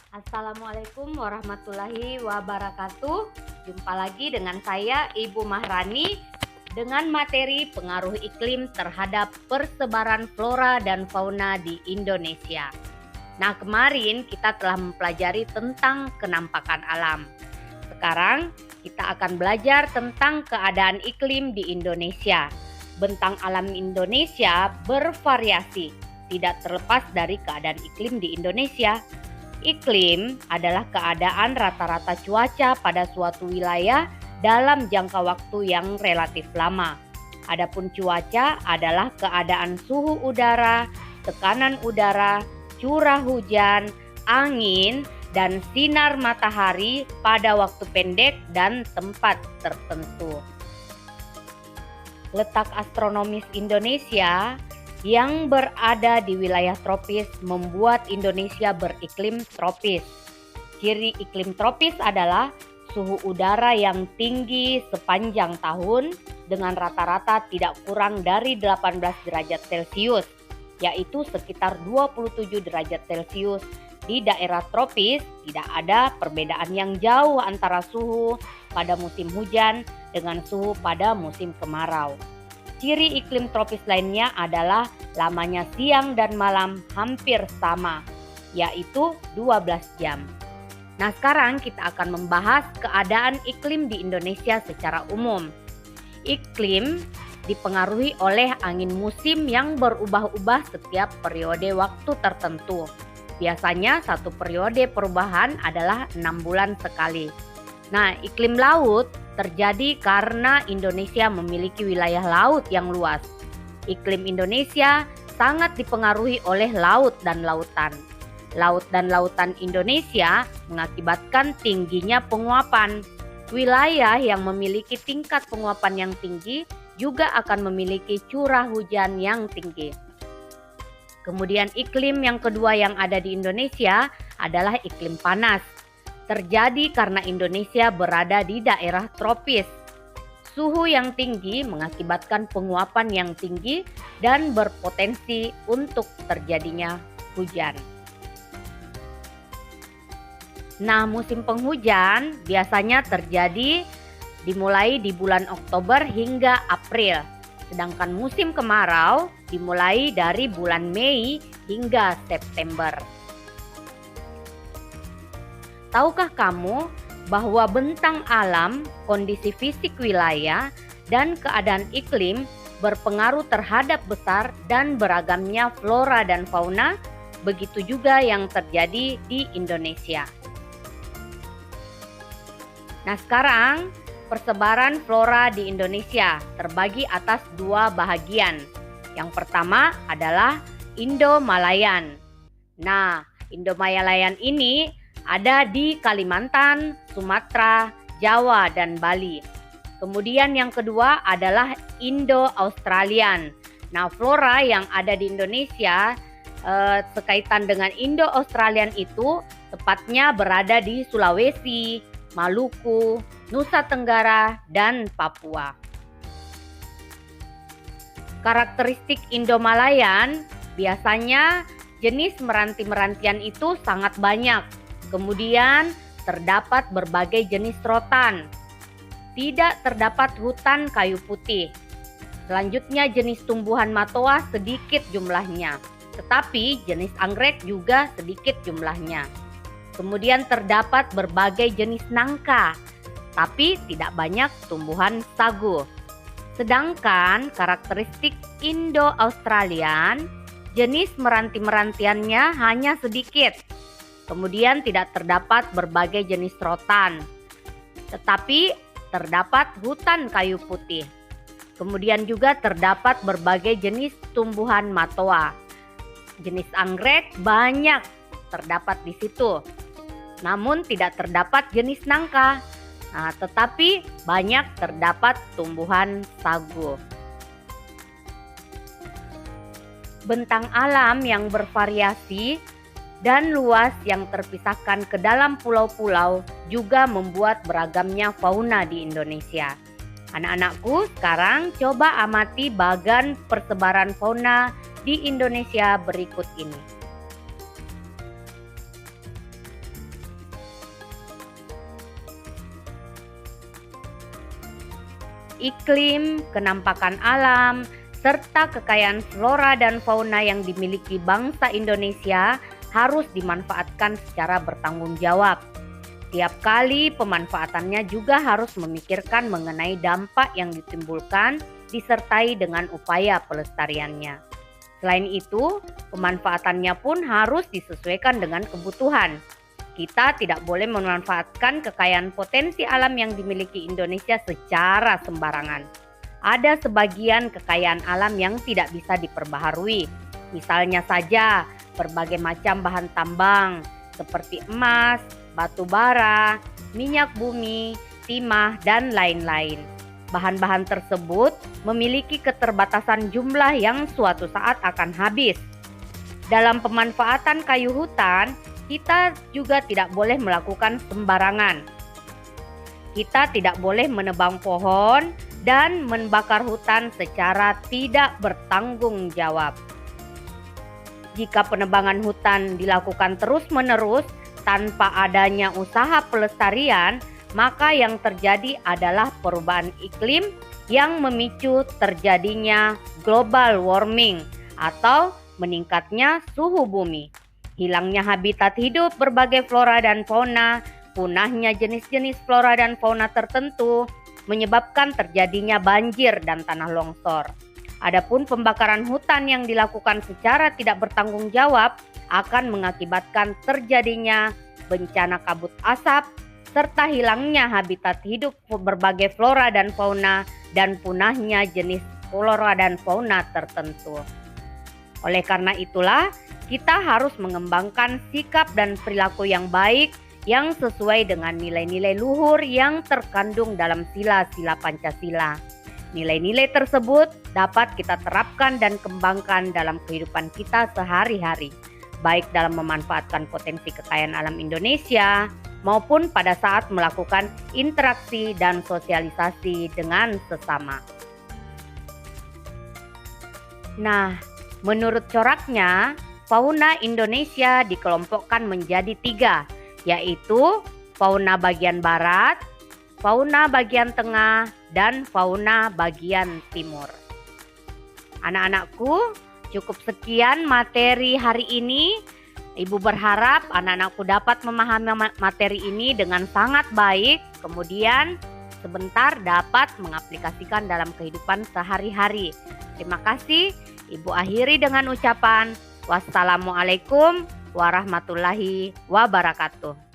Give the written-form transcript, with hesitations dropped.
Assalamualaikum warahmatullahi wabarakatuh. Jumpa lagi dengan saya Ibu Mahrani dengan materi pengaruh iklim terhadap persebaran flora dan fauna di Indonesia. Nah, kemarin kita telah mempelajari tentang kenampakan alam. Sekarang kita akan belajar tentang keadaan iklim di Indonesia. Bentang alam Indonesia bervariasi, tidak terlepas dari keadaan iklim di Indonesia. Iklim adalah keadaan rata-rata cuaca pada suatu wilayah dalam jangka waktu yang relatif lama. Adapun cuaca adalah keadaan suhu udara, tekanan udara, curah hujan, angin, dan sinar matahari pada waktu pendek dan tempat tertentu. Letak astronomis Indonesia yang berada di wilayah tropis membuat Indonesia beriklim tropis. Ciri iklim tropis adalah suhu udara yang tinggi sepanjang tahun dengan rata-rata tidak kurang dari 18 derajat Celcius, yaitu sekitar 27 derajat Celcius. Di daerah tropis tidak ada perbedaan yang jauh antara suhu pada musim hujan dengan suhu pada musim kemarau. Ciri iklim tropis lainnya adalah lamanya siang dan malam hampir sama, yaitu 12 jam. Nah, sekarang kita akan membahas keadaan iklim di Indonesia secara umum. Iklim dipengaruhi oleh angin musim yang berubah-ubah setiap periode waktu tertentu. Biasanya satu periode perubahan adalah 6 bulan sekali. Nah, iklim laut terjadi karena Indonesia memiliki wilayah laut yang luas. Iklim Indonesia sangat dipengaruhi oleh laut dan lautan. Laut dan lautan Indonesia mengakibatkan tingginya penguapan. Wilayah yang memiliki tingkat penguapan yang tinggi juga akan memiliki curah hujan yang tinggi. Kemudian iklim yang kedua yang ada di Indonesia adalah iklim panas. Terjadi karena Indonesia berada di daerah tropis. Suhu yang tinggi mengakibatkan penguapan yang tinggi dan berpotensi untuk terjadinya hujan. Nah, musim penghujan biasanya terjadi dimulai di bulan Oktober hingga April. Sedangkan musim kemarau dimulai dari bulan Mei hingga September. Tahukah kamu bahwa bentang alam, kondisi fisik wilayah, dan keadaan iklim berpengaruh terhadap besar dan beragamnya flora dan fauna? Begitu juga yang terjadi di Indonesia. Nah, sekarang persebaran flora di Indonesia terbagi atas dua bahagian. Yang pertama adalah Indo-Malayan. Nah, Indo-Malayan ini ada di Kalimantan, Sumatera, Jawa, dan Bali. Kemudian yang kedua adalah Indo-Australian. Nah, flora yang ada di Indonesia sekaitan dengan Indo-Australian itu tepatnya berada di Sulawesi, Maluku, Nusa Tenggara, dan Papua. Karakteristik Indo-Malayan biasanya jenis meranti-merantian itu sangat banyak. Kemudian terdapat berbagai jenis rotan. Tidak terdapat hutan kayu putih. Selanjutnya jenis tumbuhan matoa sedikit jumlahnya. Tetapi jenis anggrek juga sedikit jumlahnya. Kemudian terdapat berbagai jenis nangka. Tapi tidak banyak tumbuhan sagu. Sedangkan karakteristik Indo-Australian, jenis meranti-merantiannya hanya sedikit. Kemudian tidak terdapat berbagai jenis rotan, tetapi terdapat hutan kayu putih. Kemudian juga terdapat berbagai jenis tumbuhan matoa. Jenis anggrek banyak terdapat di situ, namun tidak terdapat jenis nangka. Nah, tetapi banyak terdapat tumbuhan sagu. Bentang alam yang bervariasi dan luas yang terpisahkan ke dalam pulau-pulau juga membuat beragamnya fauna di Indonesia. Anak-anakku, sekarang coba amati bagan persebaran fauna di Indonesia berikut ini. iklim, kenampakan alam, serta kekayaan flora dan fauna yang dimiliki bangsa Indonesia harus dimanfaatkan secara bertanggung jawab. Tiap kali pemanfaatannya juga harus memikirkan mengenai dampak yang ditimbulkan disertai dengan upaya pelestariannya. Selain itu, pemanfaatannya pun harus disesuaikan dengan kebutuhan. Kita tidak boleh memanfaatkan kekayaan potensi alam yang dimiliki Indonesia secara sembarangan. Ada sebagian kekayaan alam yang tidak bisa diperbaharui. Misalnya saja berbagai macam bahan tambang seperti emas, batu bara, minyak bumi, timah, dan lain-lain. Bahan-bahan tersebut memiliki keterbatasan jumlah yang suatu saat akan habis. Dalam pemanfaatan kayu hutan, kita juga tidak boleh melakukan sembarangan. Kita tidak boleh menebang pohon dan membakar hutan secara tidak bertanggung jawab. Jika penebangan hutan dilakukan terus-menerus tanpa adanya usaha pelestarian, maka yang terjadi adalah perubahan iklim yang memicu terjadinya global warming atau meningkatnya suhu bumi, hilangnya habitat hidup berbagai flora dan fauna, punahnya jenis-jenis flora dan fauna tertentu, menyebabkan terjadinya banjir dan tanah longsor. Adapun pembakaran hutan yang dilakukan secara tidak bertanggung jawab akan mengakibatkan terjadinya bencana kabut asap serta hilangnya habitat hidup berbagai flora dan fauna dan punahnya jenis flora dan fauna tertentu. Oleh karena itulah, kita harus mengembangkan sikap dan perilaku yang baik yang sesuai dengan nilai-nilai luhur yang terkandung dalam sila-sila Pancasila. Nilai-nilai tersebut dapat kita terapkan dan kembangkan dalam kehidupan kita sehari-hari, baik dalam memanfaatkan potensi kekayaan alam Indonesia maupun pada saat melakukan interaksi dan sosialisasi dengan sesama. Nah, menurut coraknya, fauna Indonesia dikelompokkan menjadi 3, yaitu fauna bagian barat, fauna bagian tengah, dan fauna bagian timur. Anak-anakku, cukup sekian materi hari ini. Ibu berharap anak-anakku dapat memahami materi ini dengan sangat baik, kemudian sebentar dapat mengaplikasikan dalam kehidupan sehari-hari. Terima kasih. Ibu akhiri dengan ucapan wassalamualaikum warahmatullahi wabarakatuh.